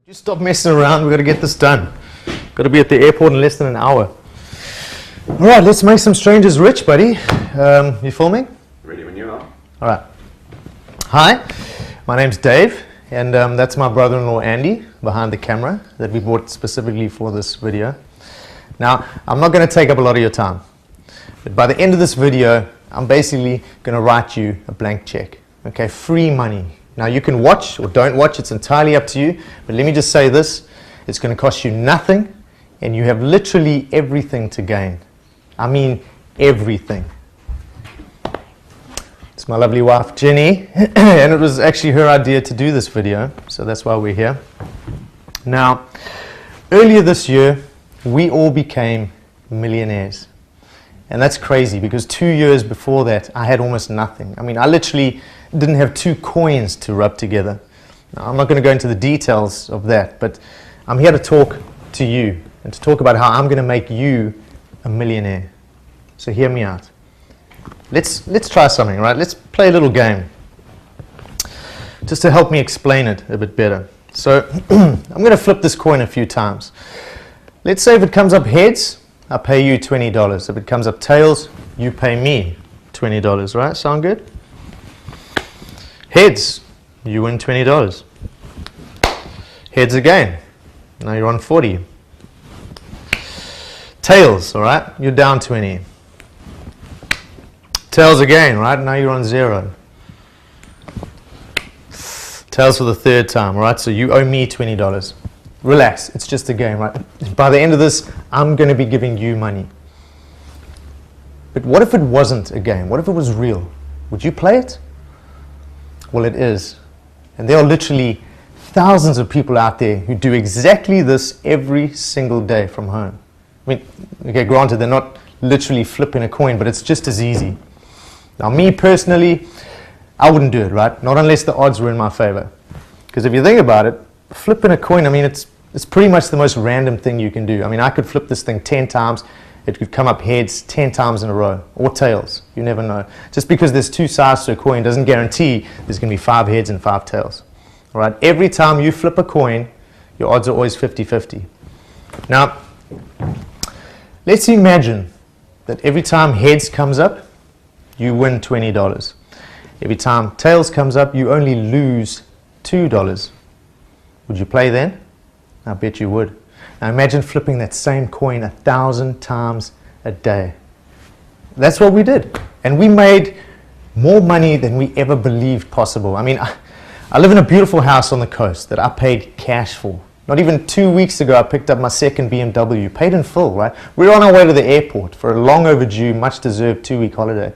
Just stop messing around. We've got to get this done. Got to be at the airport in less than an hour. All right, let's make some strangers rich, buddy. You filming? Ready when you are. All right. Hi, my name's Dave, and that's my brother-in-law Andy behind the camera that we bought specifically for this video. Now, I'm not going to take up a lot of your time, but by the end of this video, I'm basically going to write you a blank check. Okay, free money. Now, you can watch or don't watch, it's entirely up to you, but let me just say this, it's going to cost you nothing, and you have literally everything to gain. I mean, everything. It's my lovely wife, Ginny, and it was actually her idea to do this video, so that's why we're here. Now, earlier this year, we all became millionaires. And that's crazy, because 2 years before that, I had almost nothing. I mean, I literally didn't have 2 coins to rub together. Now, I'm not going to go into the details of that, but I'm here to talk to you and to talk about how I'm going to make you a millionaire. So hear me out. Let's try something, right? Let's play a little game just to help me explain it a bit better. So I'm going to flip this coin a few times. Let's say if it comes up heads, I pay you $20. If it comes up tails, you pay me $20, right? Sound good? Heads, you win $20. Heads again, now you're on 40. Tails, all right, you're down 20. Tails again, right, now you're on 0. Tails for the third time, all right, so you owe me $20. Relax, it's just a game, right? By the end of this, I'm going to be giving you money. But what if it wasn't a game? What if it was real? Would you play it? Well, it is. And there are literally thousands of people out there who do exactly this every single day from home. I mean, okay, granted, they're not literally flipping a coin, but it's just as easy. Now, me personally, I wouldn't do it, right? Not unless the odds were in my favor. Because if you think about it, flipping a coin, I mean, it's pretty much the most random thing you can do. I mean, I could flip this thing 10 times. It could come up heads 10 times in a row, or tails. You never know. Just because there's 2 sides to a coin doesn't guarantee there's going to be 5 heads and 5 tails. All right? Every time you flip a coin, your odds are always 50-50. Now, let's imagine that every time heads comes up, you win $20. Every time tails comes up, you only lose $2. Would you play then? I bet you would. Now imagine flipping that same coin 1,000 times a day. That's what we did. And we made more money than we ever believed possible. I mean, I live in a beautiful house on the coast that I paid cash for. Not even 2 weeks ago, I picked up my second BMW, paid in full, right? We're on our way to the airport for a long overdue, much deserved 2-week holiday.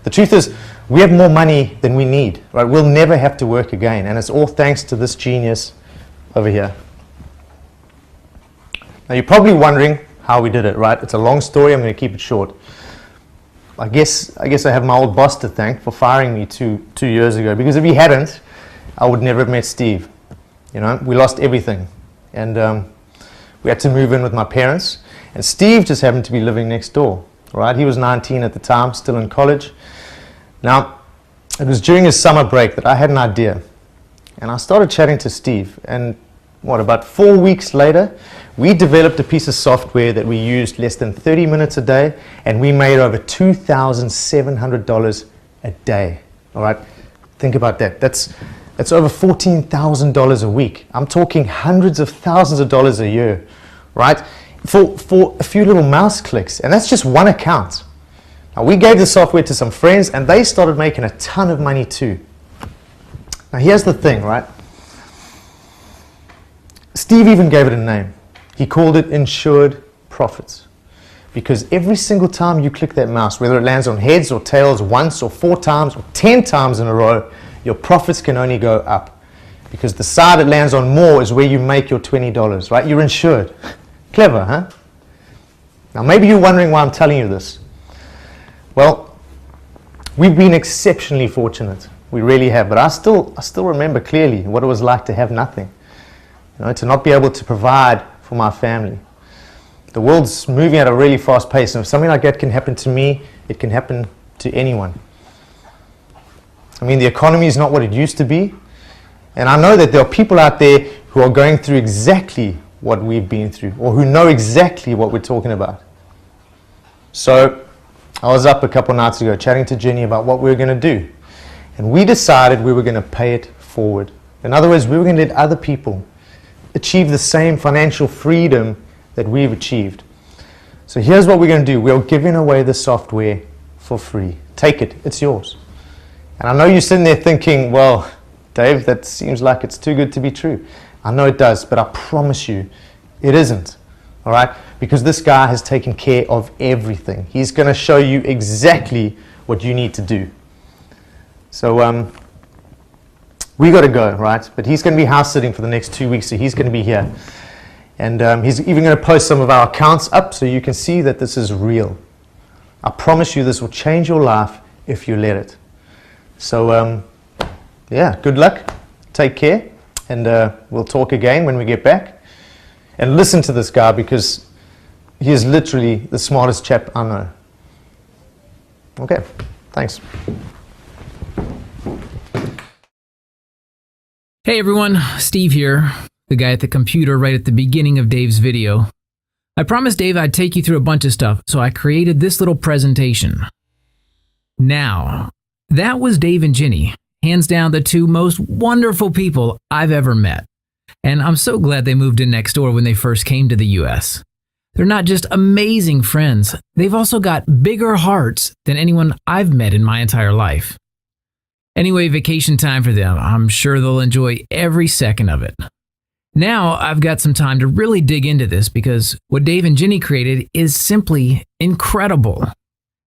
The truth is, we have more money than we need, right? We'll never have to work again. And it's all thanks to this genius over here. Now you're probably wondering how we did it, right? It's a long story, I'm going to keep it short. I guess I have my old boss to thank for firing me two years ago, because if he hadn't, I would never have met Steve. You know, we lost everything. And we had to move in with my parents. And Steve just happened to be living next door, right? He was 19 at the time, still in college. Now, it was during his summer break that I had an idea. And I started chatting to Steve, and about 4 weeks later, we developed a piece of software that we used less than 30 minutes a day, and we made over $2,700 a day. All right, think about that. That's over $14,000 a week. I'm talking hundreds of thousands of dollars a year, right? For a few little mouse clicks, and that's just one account. Now, we gave the software to some friends, and they started making a ton of money too. Now, here's the thing, right? Steve even gave it a name. He called it insured profits. Because every single time you click that mouse, whether it lands on heads or tails once or 4 times or 10 times in a row, your profits can only go up. Because the side it lands on more is where you make your $20, right? You're insured. Clever, huh? Now maybe you're wondering why I'm telling you this. Well, we've been exceptionally fortunate. We really have. But I still remember clearly what it was like to have nothing. You know, to not be able to provide for my family. The world's moving at a really fast pace, and if something like that can happen to me, it can happen to anyone. I mean, the economy is not what it used to be. And I know that there are people out there who are going through exactly what we've been through, or who know exactly what we're talking about. So I was up a couple nights ago chatting to Ginny about what we were going to do. And we decided we were going to pay it forward. In other words, we were going to let other people achieve the same financial freedom that we've achieved. So here's what we're going to do. We're giving away the software for free. Take it. It's yours. And I know you're sitting there thinking, well, Dave, that seems like it's too good to be true. I know it does, but I promise you, it isn't. All right? Because this guy has taken care of everything. He's going to show you exactly what you need to do. So we got to go, right? But he's going to be house sitting for the next 2 weeks, so he's going to be here. And he's even going to post some of our accounts up so you can see that this is real. I promise you this will change your life if you let it. So yeah, good luck. Take care. And we'll talk again when we get back. And listen to this guy, because he is literally the smartest chap I know. Okay, thanks. Hey everyone, Steve here, the guy at the computer right at the beginning of Dave's video. I promised Dave I'd take you through a bunch of stuff, so I created this little presentation. Now, that was Dave and Ginny, hands down the two most wonderful people I've ever met. And I'm so glad they moved in next door when they first came to the US. They're not just amazing friends, they've also got bigger hearts than anyone I've met in my entire life. Anyway, vacation time for them. I'm sure they'll enjoy every second of it. Now I've got some time to really dig into this, because what Dave and Ginny created is simply incredible.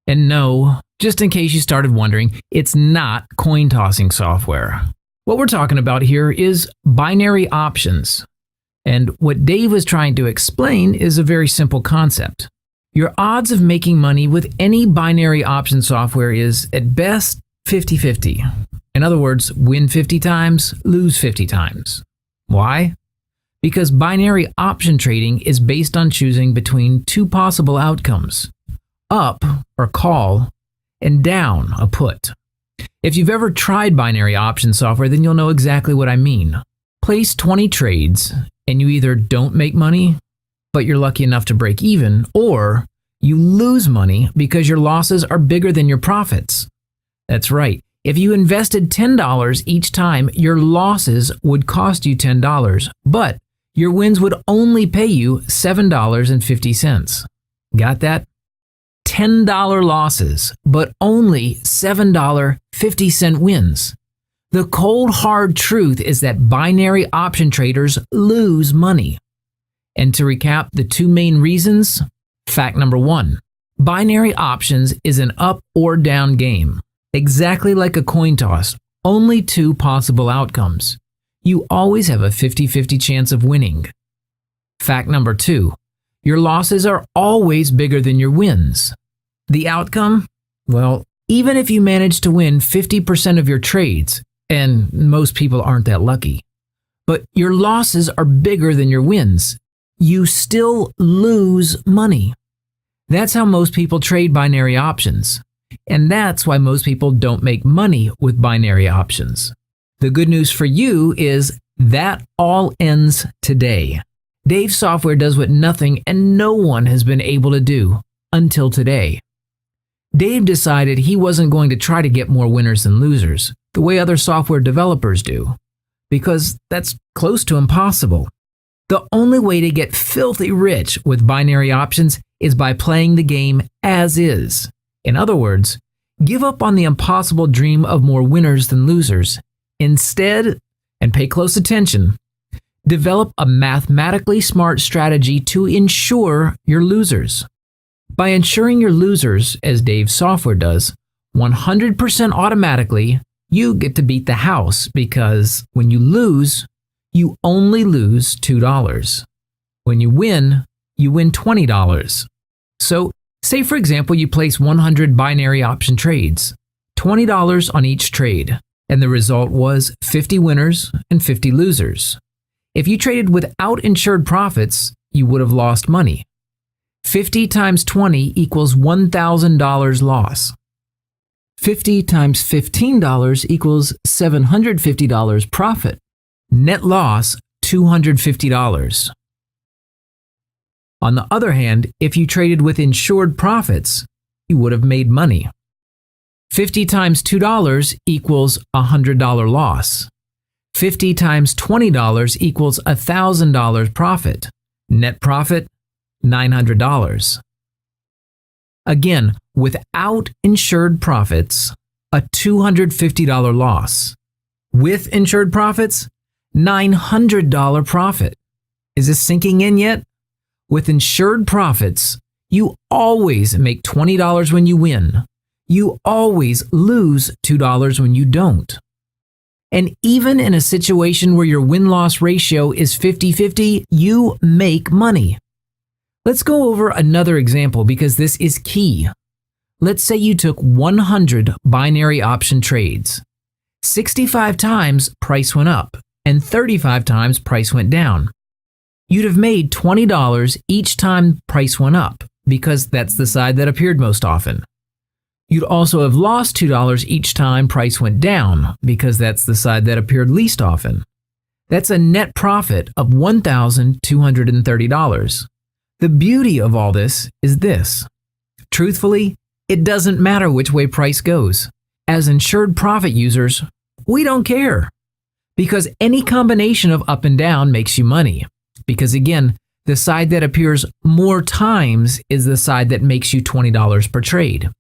And no, just in case you started wondering, it's not coin tossing software. What we're talking about here is binary options. And what Dave was trying to explain is a very simple concept. Your odds of making money with any binary option software is, at best, 50-50. In other words, win 50 times, lose 50 times. Why? Because binary option trading is based on choosing between two possible outcomes: up, or call, and down, a put. If you've ever tried binary option software, then you'll know exactly what I mean. Place 20 trades, and you either don't make money, but you're lucky enough to break even, or you lose money because your losses are bigger than your profits. That's right. If you invested $10 each time, your losses would cost you $10, but your wins would only pay you $7.50. Got that? $10 losses, but only $7.50 wins. The cold hard truth is that binary option traders lose money. And to recap the two main reasons, fact number one, binary options is an up or down game. Exactly like a coin toss, only two possible outcomes. You always have a 50-50 chance of winning. Fact number two, your losses are always bigger than your wins. The outcome? Well, even if you manage to win 50% of your trades, and most people aren't that lucky, but your losses are bigger than your wins, you still lose money. That's how most people trade binary options. And that's why most people don't make money with binary options. The good news for you is that all ends today. Dave's software does what nothing and no one has been able to do until today. Dave decided he wasn't going to try to get more winners than losers, the way other software developers do, because that's close to impossible. The only way to get filthy rich with binary options is by playing the game as is. In other words, give up on the impossible dream of more winners than losers. Instead, and pay close attention, develop a mathematically smart strategy to ensure you're losers. By ensuring you're losers, as Dave's software does, 100% automatically, you get to beat the house, because when you lose, you only lose $2. When you win $20. So, say for example you place 100 binary option trades, $20 on each trade, and the result was 50 winners and 50 losers. If you traded without insured profits, you would have lost money. 50 times 20 equals $1,000 loss. 50 times $15 equals $750 profit. Net loss, $250. On the other hand, if you traded with insured profits, you would have made money. 50 times $2 equals $100 loss. 50 times $20 equals $1,000 profit. Net profit, $900. Again, without insured profits, a $250 loss. With insured profits, $900 profit. Is this sinking in yet? With insured profits, you always make $20 when you win. You always lose $2 when you don't. And even in a situation where your win-loss ratio is 50-50, you make money. Let's go over another example because this is key. Let's say you took 100 binary option trades. 65 times price went up and 35 times price went down. You'd have made $20 each time price went up because that's the side that appeared most often. You'd also have lost $2 each time price went down because that's the side that appeared least often. That's a net profit of $1,230. The beauty of all this is this. Truthfully, it doesn't matter which way price goes. As insured profit users, we don't care. Because any combination of up and down makes you money. Because again, the side that appears more times is the side that makes you $20 per trade.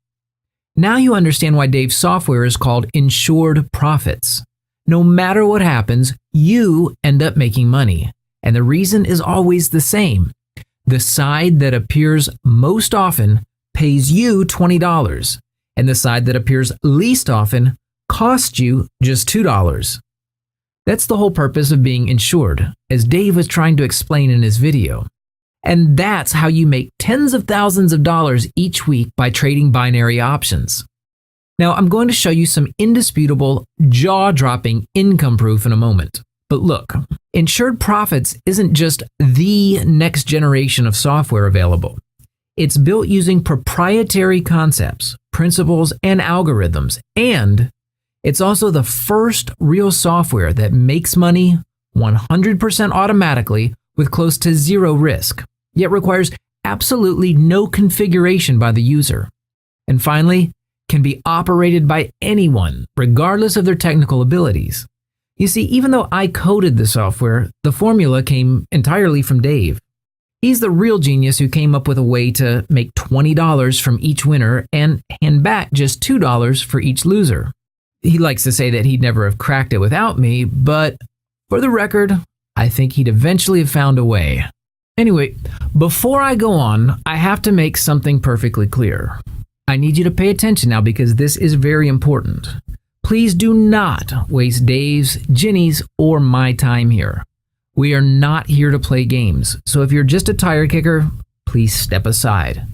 Now you understand why Dave's software is called insured profits. No matter what happens, you end up making money. And the reason is always the same. The side that appears most often pays you $20, and the side that appears least often costs you just $2. That's the whole purpose of being insured, as Dave was trying to explain in his video. And that's how you make tens of thousands of dollars each week by trading binary options. Now, I'm going to show you some indisputable, jaw-dropping income proof in a moment. But look, insured profits isn't just the next generation of software available. It's built using proprietary concepts, principles, and algorithms, and it's also the first real software that makes money 100% automatically with close to zero risk, yet requires absolutely no configuration by the user. And finally, can be operated by anyone, regardless of their technical abilities. You see, even though I coded the software, the formula came entirely from Dave. He's the real genius who came up with a way to make $20 from each winner and hand back just $2 for each loser. He likes to say that he'd never have cracked it without me, but for the record, I think he'd eventually have found a way. Anyway, before I go on, I have to make something perfectly clear. I need you to pay attention now because this is very important. Please do not waste Dave's, Ginny's, or my time here. We are not here to play games, so if you're just a tire kicker, please step aside.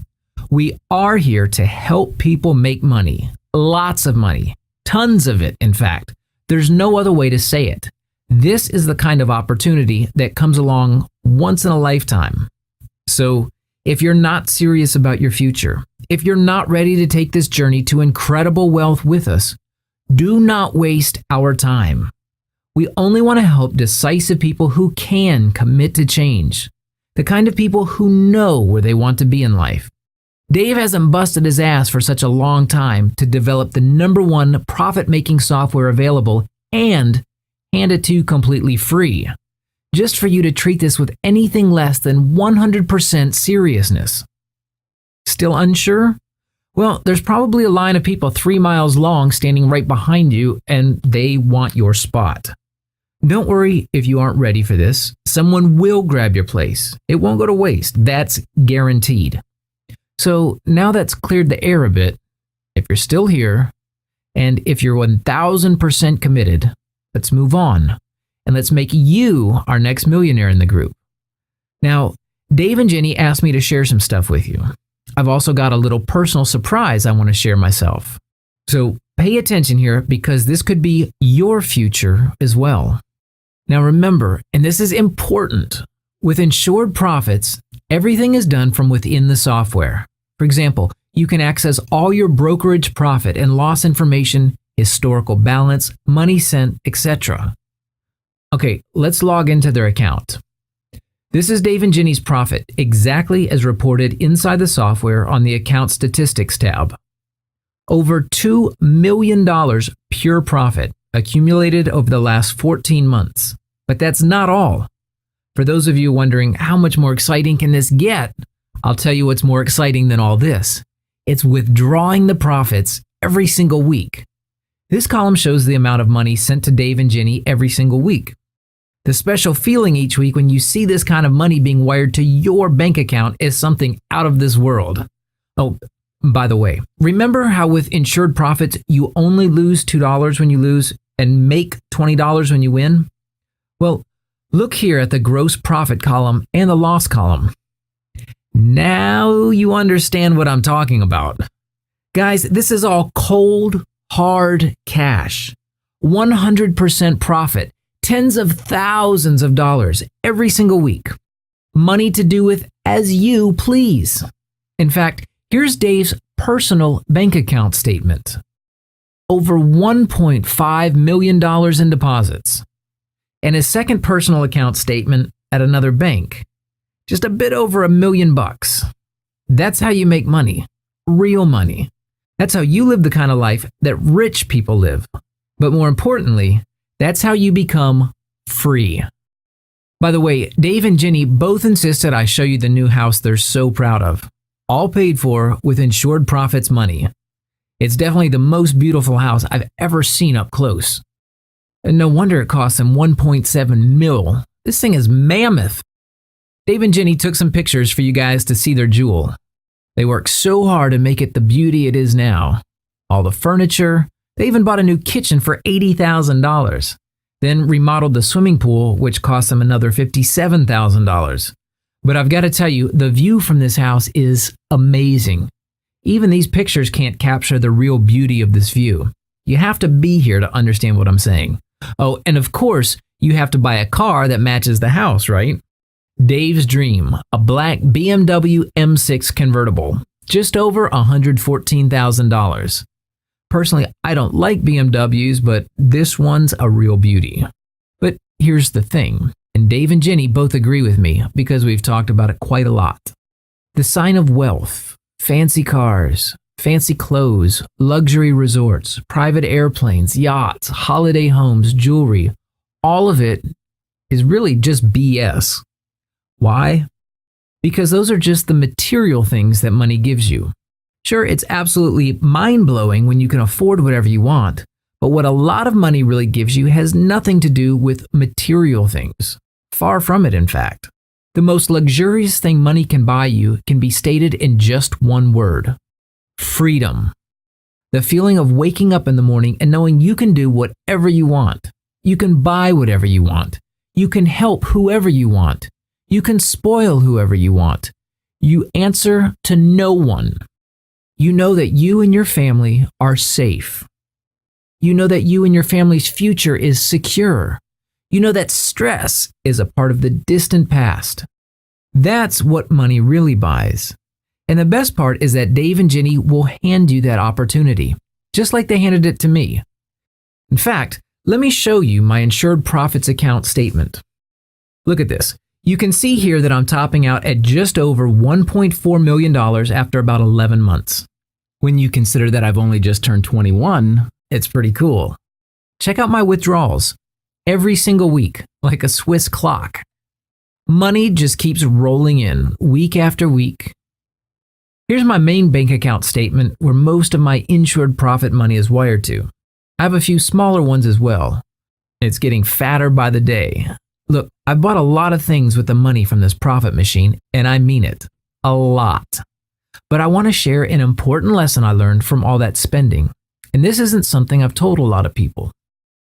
We are here to help people make money. Lots of money. Tons of it, in fact. There's no other way to say it. This is the kind of opportunity that comes along once in a lifetime. So, if you're not serious about your future, if you're not ready to take this journey to incredible wealth with us, do not waste our time. We only want to help decisive people who can commit to change, the kind of people who know where they want to be in life. Dave hasn't busted his ass for such a long time to develop the #1 profit-making software available and hand it to you completely free, just for you to treat this with anything less than 100% seriousness. Still unsure? Well, there's probably a line of people 3 miles long standing right behind you, and they want your spot. Don't worry if you aren't ready for this. Someone will grab your place. It won't go to waste. That's guaranteed. So now that's cleared the air a bit, if you're still here, and if you're 1000% committed, let's move on, and let's make you our next millionaire in the group. Now, Dave and Ginny asked me to share some stuff with you. I've also got a little personal surprise I want to share myself. So pay attention here because this could be your future as well. Now remember, and this is important, with insured profits, everything is done from within the software. For example, you can access all your brokerage profit and loss information, historical balance, money sent, etc. Okay, let's log into their account. This is Dave and Ginny's profit, exactly as reported inside the software on the Account Statistics tab. Over $2 million pure profit accumulated over the last 14 months. But that's not all. For those of you wondering how much more exciting can this get, I'll tell you what's more exciting than all this. It's withdrawing the profits every single week. This column shows the amount of money sent to Dave and Ginny every single week. The special feeling each week when you see this kind of money being wired to your bank account is something out of this world. Oh, by the way, remember how with insured profits, you only lose $2 when you lose and make $20 when you win? Well, look here at the gross profit column and the loss column. Now you understand what I'm talking about. Guys, this is all cold, hard cash. 100% profit. Tens of thousands of dollars every single week. Money to do with as you please. In fact, here's Dave's personal bank account statement. Over $1.5 million in deposits. And his second personal account statement at another bank. Just a bit over $1 million. That's how you make money. Real money. That's how you live the kind of life that rich people live. But more importantly, that's how you become free. By the way, Dave and Ginny both insisted I show you the new house they're so proud of. All paid for with insured profits money. It's definitely the most beautiful house I've ever seen up close. And no wonder it cost them $1.7 million. This thing is mammoth. Dave and Ginny took some pictures for you guys to see their jewel. They worked so hard to make it the beauty it is now. All the furniture. They even bought a new kitchen for $80,000. Then remodeled the swimming pool, which cost them another $57,000. But I've got to tell you, the view from this house is amazing. Even these pictures can't capture the real beauty of this view. You have to be here to understand what I'm saying. Oh, and of course, you have to buy a car that matches the house, right? Dave's dream, a black BMW M6 convertible, just over $114,000. Personally, I don't like BMWs, but this one's a real beauty. But here's the thing, and Dave and Ginny both agree with me because we've talked about it quite a lot. The sign of wealth, fancy cars, fancy clothes, luxury resorts, private airplanes, yachts, holiday homes, jewelry, all of it is really just BS. Why? Because those are just the material things that money gives you. Sure, it's absolutely mind-blowing when you can afford whatever you want, but what a lot of money really gives you has nothing to do with material things. Far from it, in fact. The most luxurious thing money can buy you can be stated in just one word. Freedom. The feeling of waking up in the morning and knowing you can do whatever you want. You can buy whatever you want. You can help whoever you want. You can spoil whoever you want. You answer to no one. You know that you and your family are safe. You know that you and your family's future is secure. You know that stress is a part of the distant past. That's what money really buys. And the best part is that Dave and Ginny will hand you that opportunity, just like they handed it to me. In fact, let me show you my insured profits account statement. Look at this. You can see here that I'm topping out at just over $1.4 million after about 11 months. When you consider that I've only just turned 21, it's pretty cool. Check out my withdrawals. Every single week, like a Swiss clock. Money just keeps rolling in, week after week. Here's my main bank account statement where most of my insured profit money is wired to. I have a few smaller ones as well. It's getting fatter by the day. Look, I bought a lot of things with the money from this profit machine, and I mean it. A lot. But I want to share an important lesson I learned from all that spending. And this isn't something I've told a lot of people.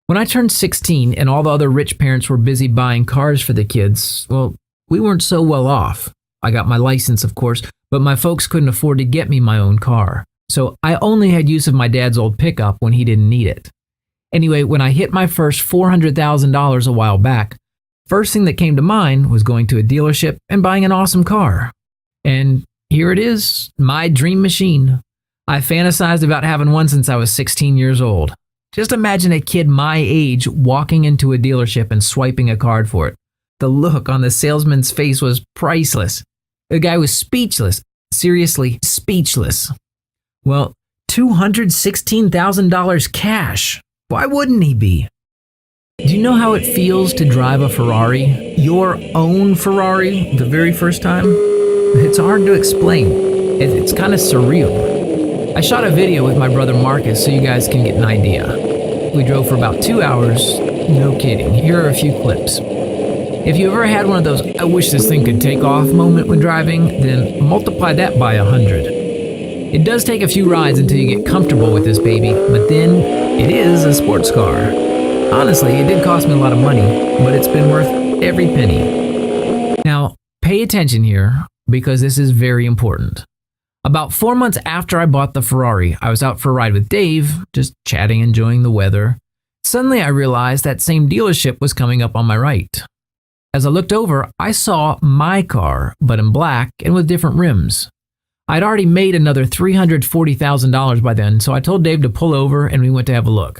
When I turned 16 and all the other rich parents were busy buying cars for the kids, well, we weren't so well off. I got my license, of course, but my folks couldn't afford to get me my own car. So I only had use of my dad's old pickup when he didn't need it. Anyway, when I hit my first $400,000 a while back, first thing that came to mind was going to a dealership and buying an awesome car. And here it is, my dream machine. I fantasized about having one since I was 16 years old. Just imagine a kid my age walking into a dealership and swiping a card for it. The look on the salesman's face was priceless. The guy was speechless. Seriously, speechless. Well, $216,000 cash. Why wouldn't he be? Do you know how it feels to drive a Ferrari? Your own Ferrari, the very first time? It's hard to explain. It's kind of surreal. I shot a video with my brother Marcus so you guys can get an idea. We drove for about 2 hours. No kidding. Here are a few clips. If you ever had one of those "I wish this thing could take off" moment when driving, then multiply that by 100. It does take a few rides until you get comfortable with this baby, but then it is a sports car. Honestly, it did cost me a lot of money, but it's been worth every penny. Now, pay attention here because this is very important. About 4 months after I bought the Ferrari, I was out for a ride with Dave, just chatting, enjoying the weather. Suddenly, I realized that same dealership was coming up on my right. As I looked over, I saw my car, but in black and with different rims. I'd already made another $340,000 by then, so I told Dave to pull over and we went to have a look.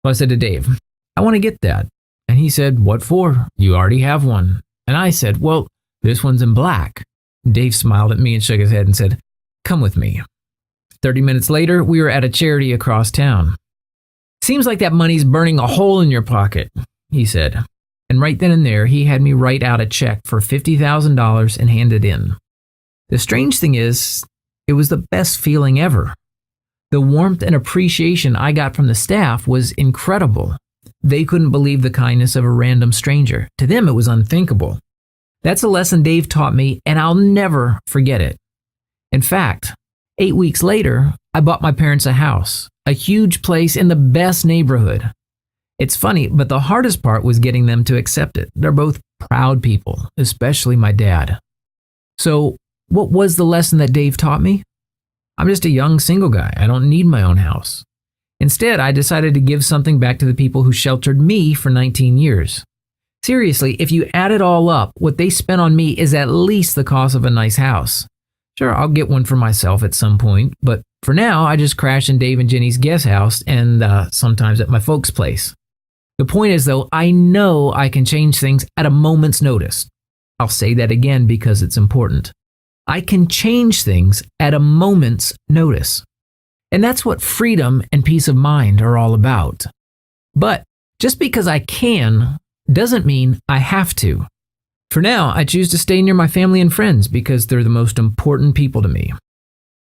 So I said to Dave, "I want to get that." And he said, "What for? You already have one." And I said, "Well, this one's in black." Dave smiled at me and shook his head and said, "Come with me." 30 minutes later, we were at a charity across town. "Seems like that money's burning a hole in your pocket," he said. And right then and there, he had me write out a check for $50,000 and hand it in. The strange thing is, it was the best feeling ever. The warmth and appreciation I got from the staff was incredible. They couldn't believe the kindness of a random stranger. To them, it was unthinkable. That's a lesson Dave taught me, and I'll never forget it. In fact, 8 weeks later, I bought my parents a house, a huge place in the best neighborhood. It's funny, but the hardest part was getting them to accept it. They're both proud people, especially my dad. So, what was the lesson that Dave taught me? I'm just a young single guy. I don't need my own house. Instead, I decided to give something back to the people who sheltered me for 19 years. Seriously, if you add it all up, what they spent on me is at least the cost of a nice house. Sure, I'll get one for myself at some point, but for now, I just crash in Dave and Jenny's guest house and sometimes at my folks' place. The point is, though, I know I can change things at a moment's notice. I'll say that again because it's important. I can change things at a moment's notice. And that's what freedom and peace of mind are all about. But just because I can doesn't mean I have to. For now, I choose to stay near my family and friends because they're the most important people to me.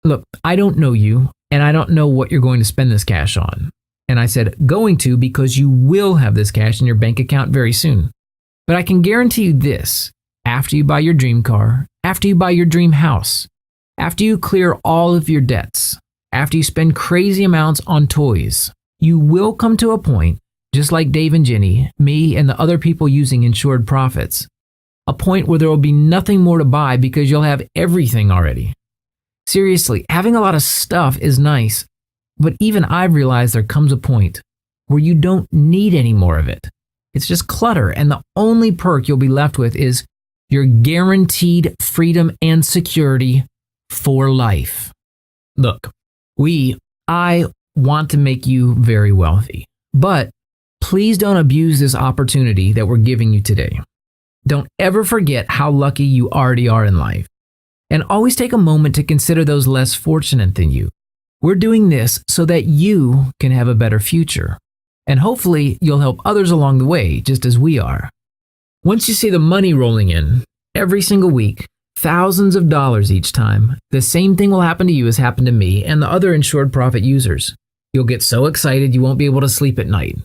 Look, I don't know you, and I don't know what you're going to spend this cash on. And I said going to because you will have this cash in your bank account very soon. But I can guarantee you this, after you buy your dream car, after you buy your dream house, after you clear all of your debts, after you spend crazy amounts on toys, you will come to a point, just like Dave and Jenny, me and the other people using insured profits, a point where there will be nothing more to buy because you'll have everything already. Seriously, having a lot of stuff is nice, but even I've realized there comes a point where you don't need any more of it. It's just clutter, and the only perk you'll be left with is your guaranteed freedom and security for life. Look, I want to make you very wealthy, but please don't abuse this opportunity that we're giving you today. Don't ever forget how lucky you already are in life, and always take a moment to consider those less fortunate than you. We're doing this so that you can have a better future, and hopefully you'll help others along the way, just as we are. Once you see the money rolling in, every single week, thousands of dollars each time, the same thing will happen to you as happened to me and the other insured profit users. You'll get so excited you won't be able to sleep at night.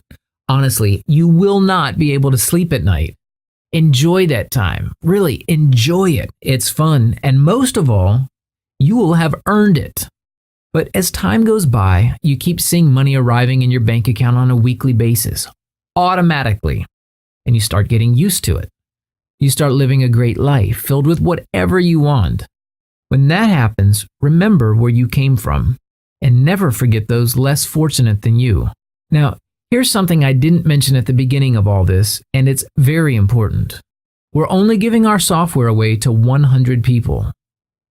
Honestly, you will not be able to sleep at night. Enjoy that time. Really, enjoy it. It's fun, and most of all, you will have earned it. But as time goes by, you keep seeing money arriving in your bank account on a weekly basis, automatically, and you start getting used to it. You start living a great life filled with whatever you want. When that happens, remember where you came from and never forget those less fortunate than you. Now, here's something I didn't mention at the beginning of all this, and it's very important. We're only giving our software away to 100 people.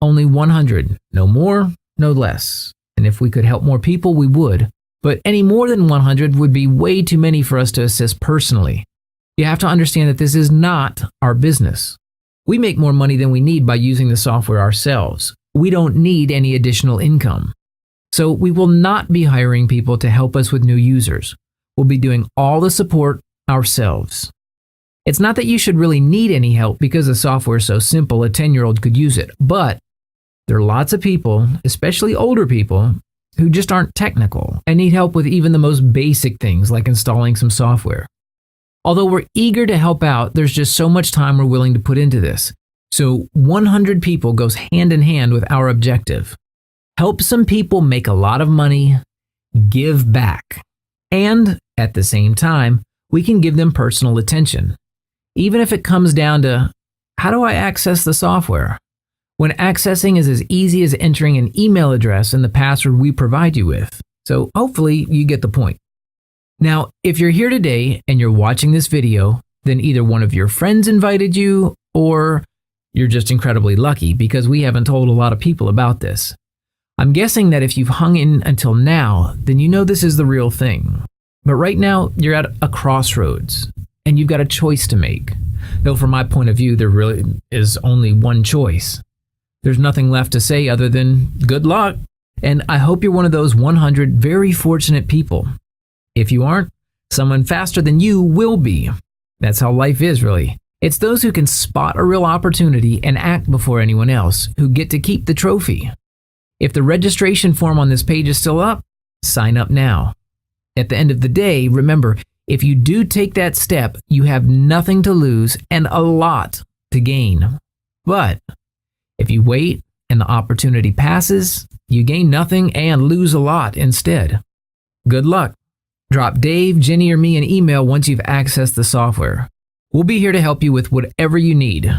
Only 100, no more, no less. And if we could help more people, we would. but any more than 100 would be way too many for us to assist personally. You have to understand that this is not our business. We make more money than we need by using the software ourselves. We don't need any additional income. So we will not be hiring people to help us with new users. We'll be doing all the support ourselves. It's not that you should really need any help because the software is so simple a 10-year-old could use it, but there are lots of people, especially older people, who just aren't technical and need help with even the most basic things like installing some software. Although we're eager to help out, there's just so much time we're willing to put into this. So 100 people goes hand in hand with our objective. Help some people make a lot of money, give back. And at the same time, we can give them personal attention. Even if it comes down to, how do I access the software? When accessing is as easy as entering an email address and the password we provide you with. So hopefully you get the point. Now, if you're here today and you're watching this video, then either one of your friends invited you or you're just incredibly lucky because we haven't told a lot of people about this. I'm guessing that if you've hung in until now, then you know this is the real thing. But right now, you're at a crossroads and you've got a choice to make. Though from my point of view, there really is only one choice. There's nothing left to say other than good luck. And I hope you're one of those 100 very fortunate people. If you aren't, someone faster than you will be. That's how life is, really. It's those who can spot a real opportunity and act before anyone else who get to keep the trophy. If the registration form on this page is still up, sign up now. At the end of the day, remember, if you do take that step, you have nothing to lose and a lot to gain. But if you wait and the opportunity passes, you gain nothing and lose a lot instead. Good luck. Drop Dave, Ginny, or me an email once you've accessed the software. We'll be here to help you with whatever you need.